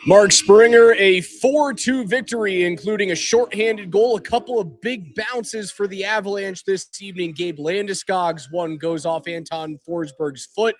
Mark Springer, a 4-2 victory, including a shorthanded goal, a couple of big bounces for the Avalanche this evening. Gabe Landeskog's one goes off Anton Forsberg's foot.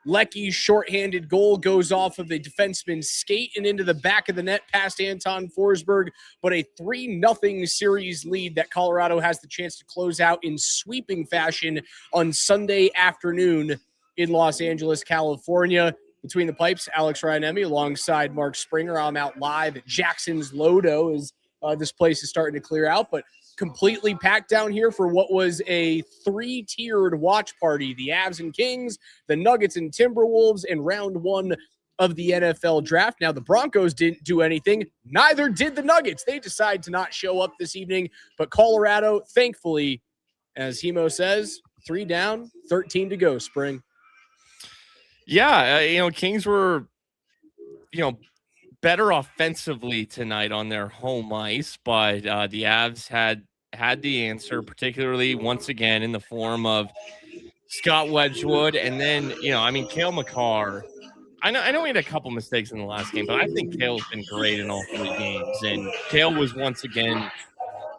Lecky's shorthanded goal goes off of a defenseman's skate and into the back of the net past Anton Forsberg, but a 3-0 series lead that Colorado has the chance to close out in sweeping fashion on Sunday afternoon in Los Angeles, California. Between the pipes, Alex Ryanemi alongside Mark Springer. I'm out live at Jackson's Lodo as this place is starting to clear out, but completely packed down here for what was a 3-tiered watch party. The Avs and Kings, the Nuggets and Timberwolves, and round one of the NFL draft. Now, the Broncos didn't do anything. Neither did the Nuggets. They decided to not show up this evening, but Colorado, thankfully, as Hemo says, 3 down, 13 to go, Spring. Yeah, Kings were, better offensively tonight on their home ice, but the Avs had the answer, particularly once again in the form of Scott Wedgwood, and then Cale Makar. I know he had a couple mistakes in the last game, but I think Cale's been great in all 3 games, and Cale was once again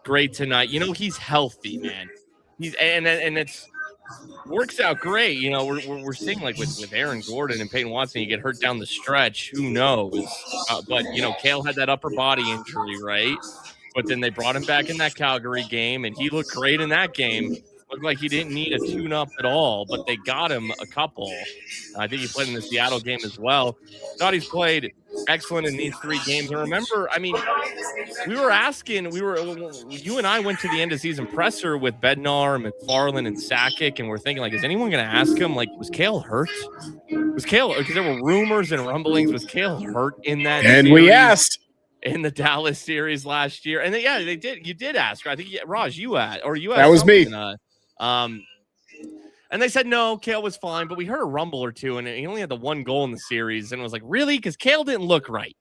great tonight. He's healthy, man. He's and it's works out great. We're seeing like with Aaron Gordon and Peyton Watson, you get hurt down the stretch. Who knows? But Cale had that upper body injury, right? But then they brought him back in that Calgary game, and he looked great in that game. Looked like he didn't need a tune-up at all, but they got him a couple. I think he played in the Seattle game as well. Thought he's played excellent in these 3 games. And remember, you and I went to the end of season presser with Bednar, McFarland, and Sakic, and we're thinking, is anyone going to ask him, was Cale hurt? Because there were rumors and rumblings, was Cale hurt in that And series? we asked. In the Dallas series last year. And they did. You did ask. I think, Raj, you asked. That was me. And they said, no, Cale was fine. But we heard a rumble or two, and he only had the 1 goal in the series. And it was like, really? Because Cale didn't look right.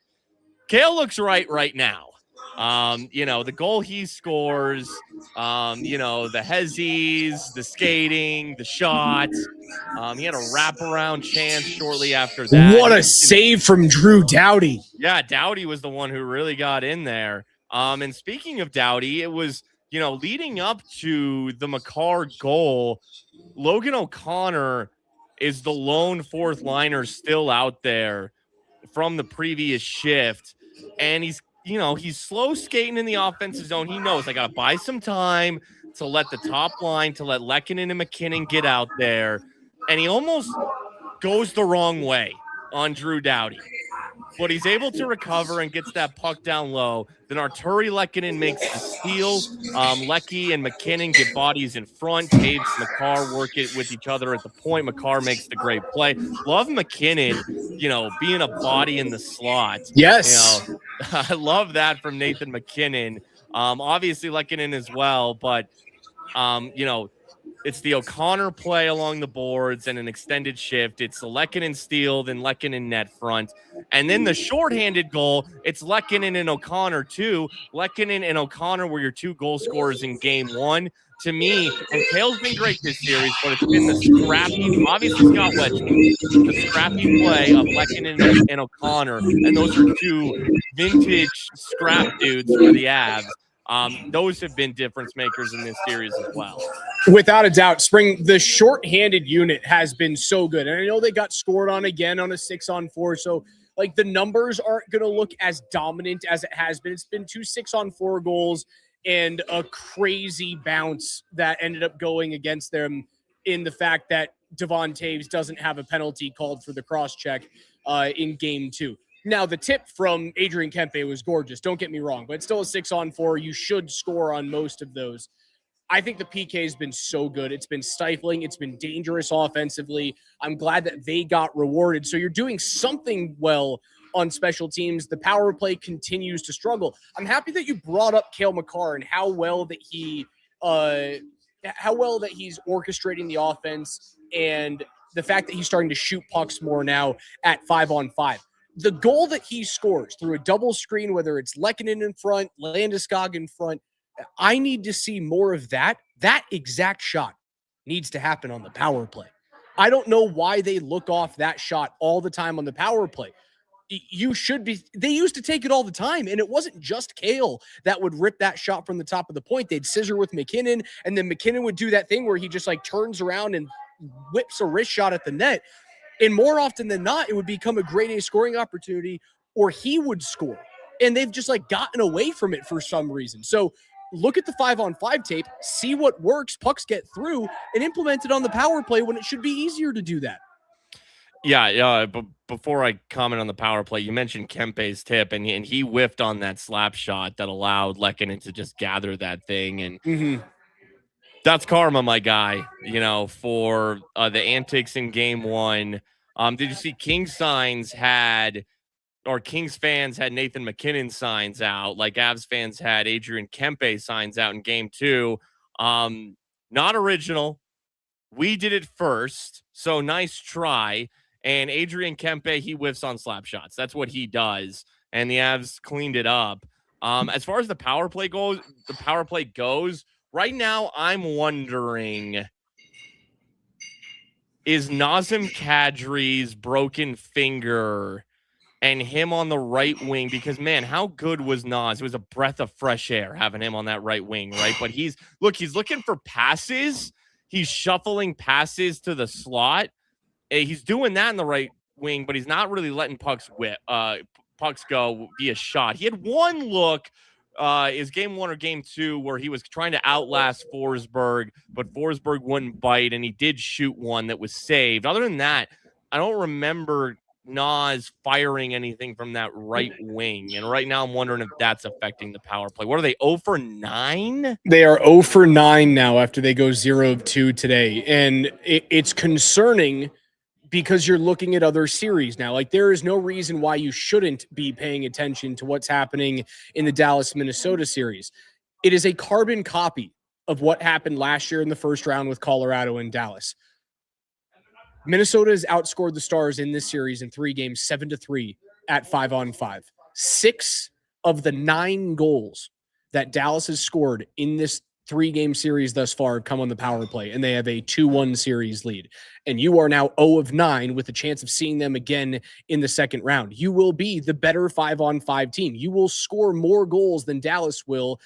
Cale looks right now. The goal he scores, the hezzies, the skating, the shots. He had a wraparound chance shortly after that. What a save from Drew Doughty. Yeah, Doughty was the one who really got in there. And speaking of Doughty, it was, leading up to the Makar goal, Logan O'Connor is the lone 4th liner still out there from the previous shift. And he's slow skating in the offensive zone. He knows I got to buy some time to let the top line, to let MacKinnon and MacKinnon get out there. And he almost goes the wrong way on Drew Doughty. But he's able to recover and gets that puck down low. Then Arturi Lehkonen makes the steal. Lecky and MacKinnon get bodies in front. Taves, Makar work it with each other at the point. Makar makes the great play. Love MacKinnon, being a body in the slot. Yes. I love that from Nathan MacKinnon. Obviously Lehkonen as well, but it's the O'Connor play along the boards and an extended shift. It's the Lehkonen steal, then Lehkonen net front. And then the shorthanded goal, it's Lehkonen and O'Connor too. Lehkonen and O'Connor were your 2 goal scorers in game 1. To me, and Cale's been great this series, but it's been the scrappy, obviously Scott Wedgwood, the scrappy play of Lehkonen and O'Connor. And those are 2 vintage scrap dudes for the Avs. Those have been difference makers in this series as well. Without a doubt, Spring, the shorthanded unit has been so good. And I know they got scored on again on a 6-on-4. So, the numbers aren't going to look as dominant as it has been. It's been 2 6-on-4 goals and a crazy bounce that ended up going against them in the fact that Devon Taves doesn't have a penalty called for the cross-check in game 2. Now, the tip from Adrian Kempe was gorgeous. Don't get me wrong, but it's still a 6-on-4. You should score on most of those. I think the PK has been so good. It's been stifling. It's been dangerous offensively. I'm glad that they got rewarded. So you're doing something well on special teams. The power play continues to struggle. I'm happy that you brought up Cale Makar and how well that he's orchestrating the offense and the fact that he's starting to shoot pucks more now at 5-on-5. The goal that he scores through a double screen, whether it's Lehkonen in front, Landeskog in front, I need to see more of that. That exact shot needs to happen on the power play. I don't know why they look off that shot all the time on the power play. you should be. They used to take it all the time, and it wasn't just Kale that would rip that shot from the top of the point. They'd scissor with MacKinnon, and then MacKinnon would do that thing where he just like turns around and whips a wrist shot at the net. And more often than not, it would become a grade A scoring opportunity, or he would score. And they've just like gotten away from it for some reason. So look at the 5-on-5 tape, see what works, pucks get through, and implement it on the power play when it should be easier to do that. Yeah, but before I comment on the power play, you mentioned Kempe's tip, and he whiffed on that slap shot that allowed Lekkonen to just gather that thing, and that's karma, my guy. For the antics in Game 1. Did you see Kings fans had Nathan MacKinnon signs out, like Avs fans had Adrian Kempe signs out in Game 2? Not original. We did it first, so nice try. And Adrian Kempe, he whiffs on slap shots. That's what he does. And the Avs cleaned it up. As far as the power play goes, right now I'm wondering, is Nazem Kadri's broken finger and him on the right wing, because man, how good was Naz? It was a breath of fresh air having him on that right wing, right? But he's looking for passes. He's shuffling passes to the slot. He's doing that in the right wing, but he's not really letting pucks go via shot. He had one look, is Game 1 or Game 2, where he was trying to outlast Forsberg, but Forsberg wouldn't bite, and he did shoot one that was saved. Other than that, I don't remember Nas firing anything from that right wing. And right now I'm wondering if that's affecting the power play. What are they, 0 for 9? They are 0 for 9 now after they go 0 of 2 today. And it's concerning because you're looking at other series now. Like, there is no reason why you shouldn't be paying attention to what's happening in the Dallas-Minnesota series. It is a carbon copy of what happened last year in the first round with Colorado and Dallas. Minnesota has outscored the Stars in this series in 3 games, 7-3 at 5-on-5. 6 of the 9 goals that Dallas has scored in this 3-game series thus far have come on the power play, and they have a 2-1 series lead. And you are now 0 of 9 with a chance of seeing them again in the second round. You will be the better 5-on-5 team. You will score more goals than Dallas will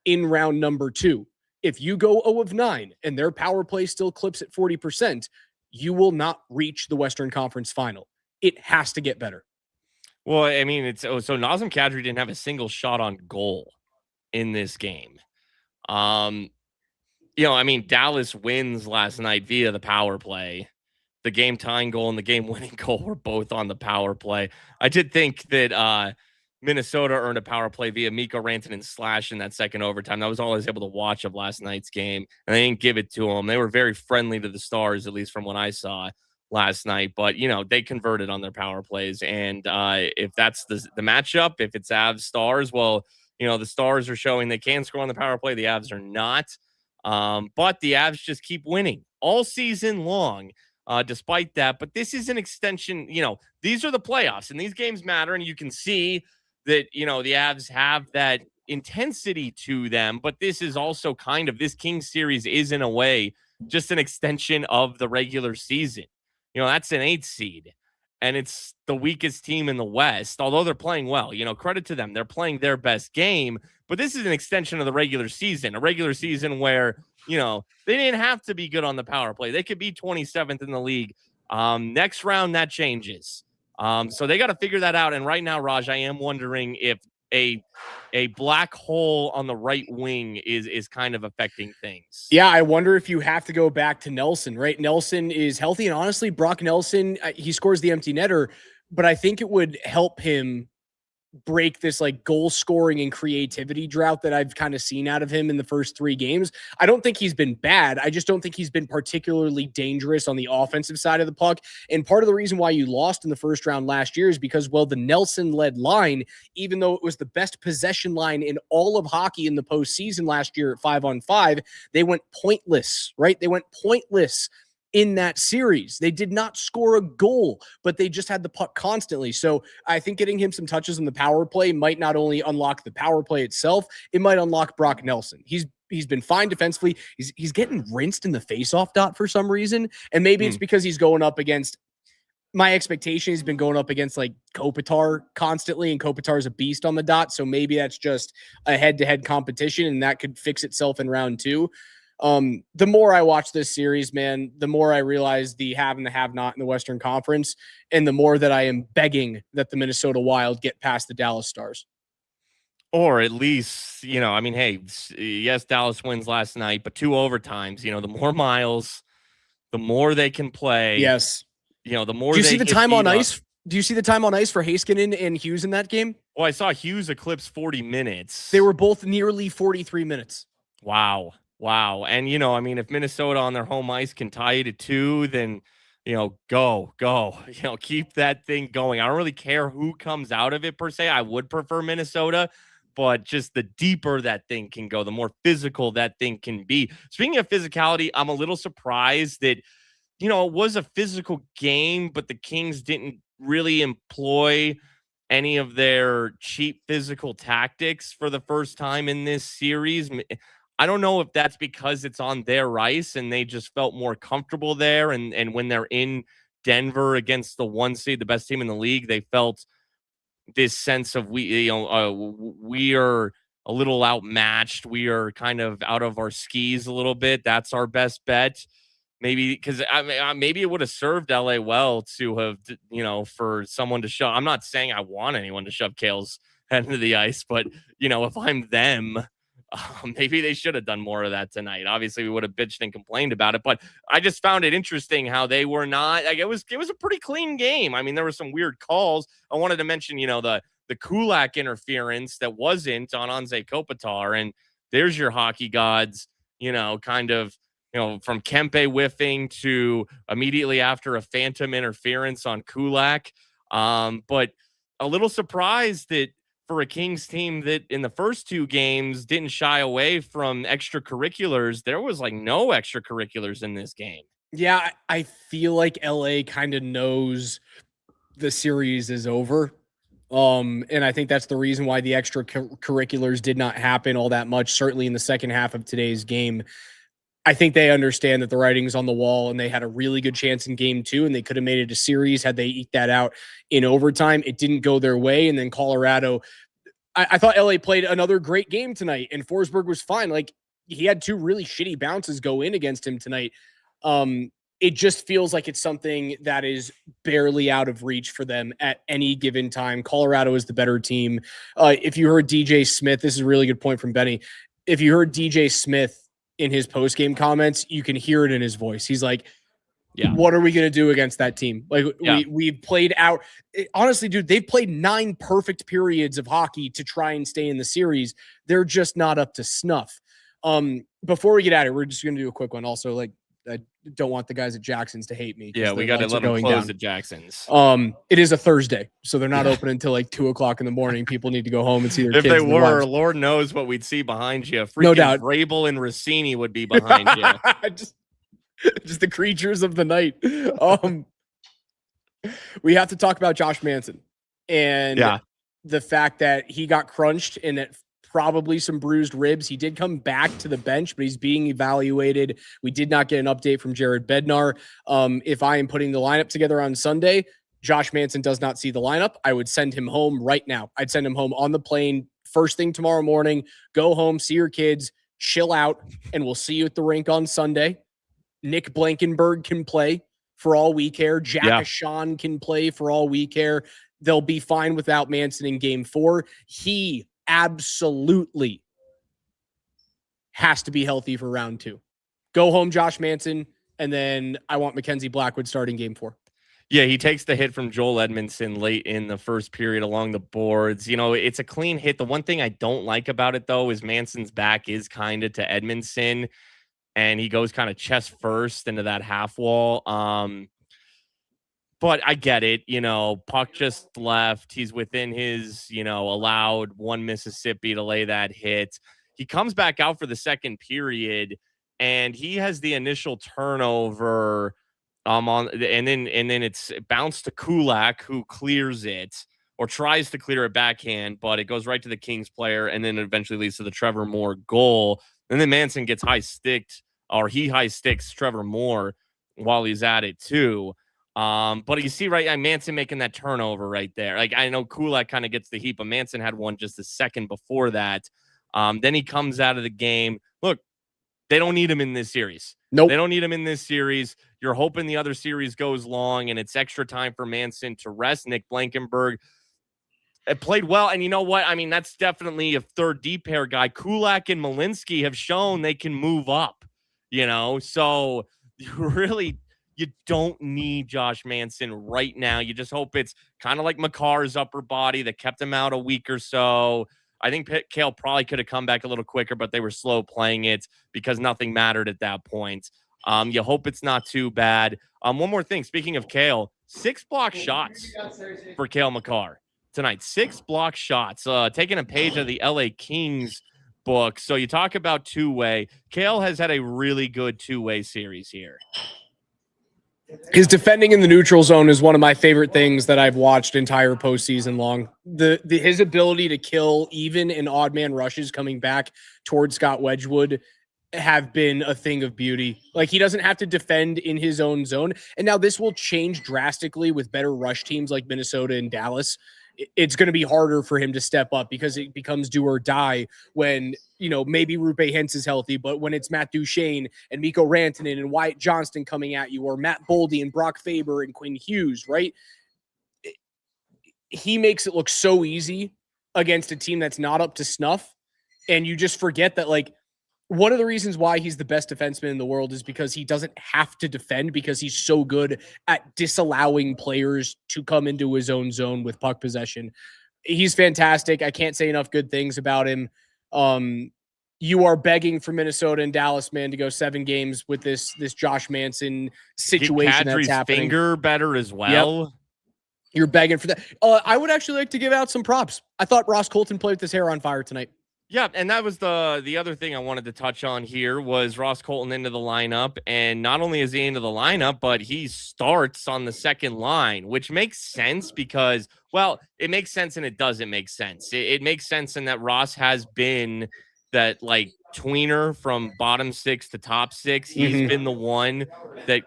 in round number 2. If you go 0 of 9 and their power play still clips at 40%, you will not reach the Western Conference Final. It has to get better. Well, I mean, so Nazem Kadri didn't have a single shot on goal in this game. I mean, Dallas wins last night via the power play. The game tying goal and the game winning goal were both on the power play. I did think that Minnesota earned a power play via Mikko Rantanen's slash in that second overtime. That was all I was able to watch of last night's game, and they didn't give it to them. They were very friendly to the Stars, at least from what I saw last night. But, they converted on their power plays. And if that's the matchup, if it's Avs Stars, well, the Stars are showing they can score on the power play. The Avs are not. But the Avs just keep winning all season long. Despite that, but this is an extension. These are the playoffs, and these games matter, and you can see that, the Avs have that intensity to them, but this is also this Kings series is in a way just an extension of the regular season. That's an 8th seed, and it's the weakest team in the West, although they're playing well. Credit to them. They're playing their best game, but this is an extension of the regular season, a regular season where, they didn't have to be good on the power play. They could be 27th in the league. Next round, that changes. So they got to figure that out. And right now, Raj, I am wondering if a black hole on the right wing is kind of affecting things. Yeah, I wonder if you have to go back to Nelson, right? Nelson is healthy, and honestly, Brock Nelson, he scores the empty netter, but I think it would help him break this like goal scoring and creativity drought that I've kind of seen out of him in the first 3 games. I don't think he's been bad. I just don't think he's been particularly dangerous on the offensive side of the puck. And part of the reason why you lost in the first round last year is because, well, the Nelson-led line, even though it was the best possession line in all of hockey in the postseason last year at 5-on-5, they went pointless, right? They went pointless in that series. They did not score a goal, but they just had the puck constantly. So I think getting him some touches on the power play might not only unlock the power play itself, it might unlock Brock Nelson. He's been fine defensively. He's getting rinsed in the faceoff dot for some reason. And maybe it's because he's going up against my expectation has been going up against like Kopitar constantly, and Kopitar is a beast on the dot. So maybe that's just a head-to-head competition, and that could fix itself in round 2. The more I watch this series, man, the more I realize the have and the have not in the Western Conference, and the more that I am begging that the Minnesota Wild get past the Dallas Stars. Or at least, I mean, hey, yes, Dallas wins last night, but 2 overtimes, the more miles, the more they can play. Yes. The more Do you they see the get time on beat up. ice? Do you see the time on ice for Heiskanen and Hughes in that game? Well, I saw Hughes eclipse 40 minutes. They were both nearly 43 minutes. Wow. And, I mean, if Minnesota on their home ice can tie it to 2, then, go, keep that thing going. I don't really care who comes out of it per se. I would prefer Minnesota, but just the deeper that thing can go, the more physical that thing can be. Speaking of physicality, I'm a little surprised that, it was a physical game, but the Kings didn't really employ any of their cheap physical tactics for the first time in this series. I don't know if that's because it's on their ice and they just felt more comfortable there. And when they're in Denver against the 1 seed, the best team in the league, they felt this sense of we are a little outmatched. We are kind of out of our skis a little bit. That's our best bet. Maybe because maybe it would have served LA well to have, for someone to shove. I'm not saying I want anyone to shove Kale's head into the ice, but, if I'm them, maybe they should have done more of that tonight. Obviously, we would have bitched and complained about it, but I just found it interesting how they were not like it was a pretty clean game. I mean, there were some weird calls. I wanted to mention, the Kulak interference that wasn't on Anze Kopitar, and there's your hockey gods, kind of. From Kempe whiffing to immediately after a phantom interference on Kulak. But a little surprised that for a Kings team that in the first 2 games didn't shy away from extracurriculars, there was like no extracurriculars in this game. Yeah, I feel like LA kind of knows the series is over. And I think that's the reason why the extracurriculars did not happen all that much, certainly in the second half of today's game. I think they understand that the writing's on the wall, and they had a really good chance in game 2, and they could have made it a series had they eked that out in overtime. It didn't go their way. And then Colorado, I thought LA played another great game tonight, and Forsberg was fine. Like, he had 2 really shitty bounces go in against him tonight. It just feels like it's something that is barely out of reach for them at any given time. Colorado is the better team. If you heard DJ Smith, this is a really good point from Benny. If you heard DJ Smith in his post-game comments, you can hear it in his voice. He's like, what are we going to do against that team? Like, we've played out. Honestly, dude, they've played 9 perfect periods of hockey to try and stay in the series. They're just not up to snuff. Before we get at it, we're just going to do a quick one. Also, like, I don't want the guys at Jackson's to hate me. Yeah, we got to let them close at Jackson's. It is a Thursday, so they're not open until like 2:00 in the morning. People need to go home and see their kids. If they were, Lord knows what we'd see behind you. Freaking no doubt. Vrabel and Rossini would be behind you. just the creatures of the night. We have to talk about Josh Manson and the fact that he got crunched and that probably some bruised ribs. He did come back to the bench, but he's being evaluated. We did not get an update from Jared Bednar. If I am putting the lineup together on Sunday, Josh Manson does not see the lineup, I would send him home right now. I'd send him home on the plane first thing tomorrow morning. Go home, see your kids, chill out, and we'll see you at the rink on Sunday. Nick Blankenberg can play for all we care. Jack Ashan can play for all we care. They'll be fine without Manson in game 4. He absolutely has to be healthy for round 2. Go home, Josh Manson, and then I want Mackenzie Blackwood starting game 4. Yeah, he takes the hit from Joel Edmondson late in the first period along the boards. It's a clean hit. The one thing I don't like about it, though, is Manson's back is kind of to Edmondson, and he goes kind of chest first into that half wall. But I get it, puck just left. He's within his, allowed 1 Mississippi to lay that hit. He comes back out for the second period, and he has the initial turnover and then it's bounced to Kulak, who clears it or tries to clear it backhand, but it goes right to the Kings player, and then eventually leads to the Trevor Moore goal. And then Manson gets high sticks Trevor Moore while he's at it too. But you see, right, Manson making that turnover right there. Like, I know Kulak kind of gets the heat, but Manson had one just a second before that. Then he comes out of the game. Look, they don't need him in this series. Nope. They don't need him in this series. You're hoping the other series goes long and it's extra time for Manson to rest. Nick Blankenberg played well. And you know what? I mean, that's definitely a third D pair guy. Kulak and Malinsky have shown they can move up, so you don't need Josh Manson right now. You just hope it's kind of like Makar's upper body that kept him out a week or so. I think Kale probably could have come back a little quicker, but they were slow playing it because nothing mattered at that point. You hope it's not too bad. One more thing. Speaking of Kale, 6 block shots for Kale Makar tonight. 6 block shots. Taking a page of the LA Kings book. So you talk about two-way. Kale has had a really good two-way series here. His defending in the neutral zone is one of my favorite things that I've watched entire postseason long. His ability to kill even in odd man rushes coming back towards Scott Wedgwood have been a thing of beauty. Like, he doesn't have to defend in his own zone. And now this will change drastically with better rush teams like Minnesota and Dallas. It's going to be harder for him to step up because it becomes do or die when, maybe Rupe Hentz is healthy, but when it's Matt Duchene and Mikko Rantanen and Wyatt Johnston coming at you, or Matt Boldy and Brock Faber and Quinn Hughes, right? He makes it look so easy against a team that's not up to snuff. And you just forget that, like, one of the reasons why he's the best defenseman in the world is because he doesn't have to defend, because he's so good at disallowing players to come into his own zone with puck possession. He's fantastic. I can't say enough good things about him. You are begging for Minnesota and Dallas, man, to go 7 games with this Josh Manson situation that's happening. Finger better as well. Yep. You're begging for that. I would actually like to give out some props. I thought Ross Colton played with his hair on fire tonight. Yeah, and that was the other thing I wanted to touch on here was Ross Colton into the lineup. And not only is he into the lineup, but he starts on the second line, which makes sense because, well, it makes sense and it doesn't make sense. It makes sense in that Ross has been that, like, tweener from bottom 6 to top 6. He's been the one that,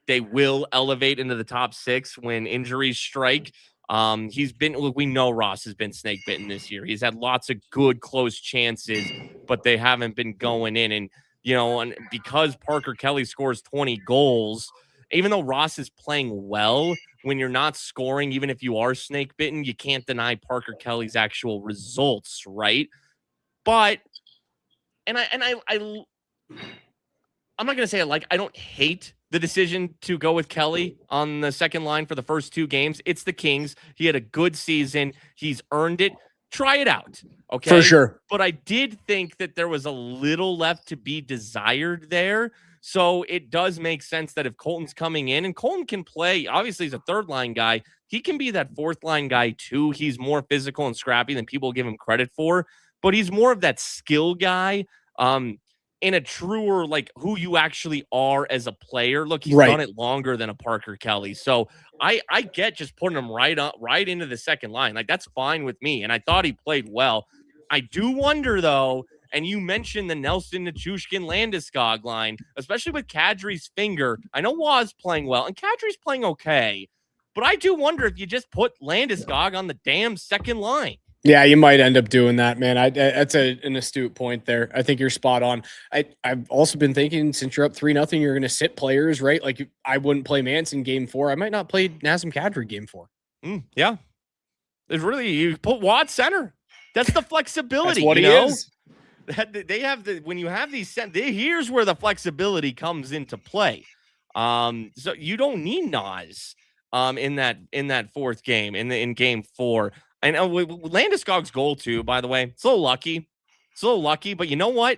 they will elevate into the top 6 when injuries strike. We know Ross has been snake bitten this year. He's had lots of good close chances, but they haven't been going in. And, and because Parker Kelly scores 20 goals, even though Ross is playing well, when you're not scoring, even if you are snake bitten, you can't deny Parker Kelly's actual results, right? But, I'm not going to say I don't hate the decision to go with Kelly on the second line for the first 2 games. It's the Kings. He had a good season. He's earned it. Try it out. Okay. For sure. But I did think that there was a little left to be desired there. So it does make sense that if Colton's coming in, and Colton can play, obviously he's a third line guy. He can be that fourth line guy too. He's more physical and scrappy than people give him credit for, but he's more of that skill guy. In a truer, like, who you actually are as a player. Look, he's done it longer than a Parker Kelly. So I get just putting him right into the second line. Like, that's fine with me. And I thought he played well. I do wonder, though, and you mentioned the Nelson, Nichushkin, Landeskog line, especially with Kadri's finger. I know Waz playing well, and Kadri's playing okay. But I do wonder if you just put Landeskog on the damn second line. Yeah, you might end up doing that, man. That's an astute point there. I think you're spot on. I've also been thinking, since you're up 3-0, you're going to sit players, right? Like, I wouldn't play Manson game 4. I might not play Nazem Kadri game 4. Yeah. There's really, you put Watt center. That's the flexibility. That's what he is. They have when you have these, here's where the flexibility comes into play. So you don't need Nas in that fourth game, in game 4. I know Landeskog's goal too, by the way, it's a little lucky, but you know what?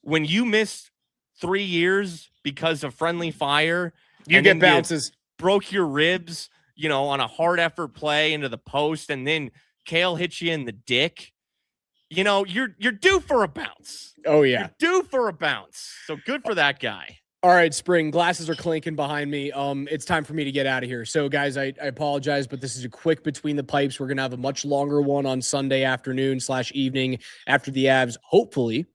When you miss 3 years because of friendly fire, you get bounces, broke your ribs, on a hard effort play into the post, and then Kale hits you in the dick, you're due for a bounce. Oh yeah. You're due for a bounce. So good for that guy. All right, Spring, glasses are clinking behind me. It's time for me to get out of here. So, guys, I apologize, but this is a quick between the pipes. We're going to have a much longer one on Sunday afternoon / evening after the Avs hopefully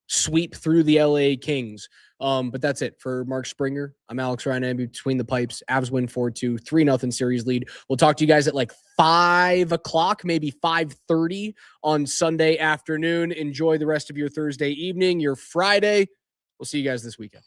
sweep through the LA Kings. But that's it for Mark Springer. I'm Alex Ryan, and Between the Pipes. Avs win 4-2, 3-0 series lead. We'll talk to you guys at like 5 o'clock, maybe 5:30 on Sunday afternoon. Enjoy the rest of your Thursday evening, your Friday. We'll see you guys this weekend.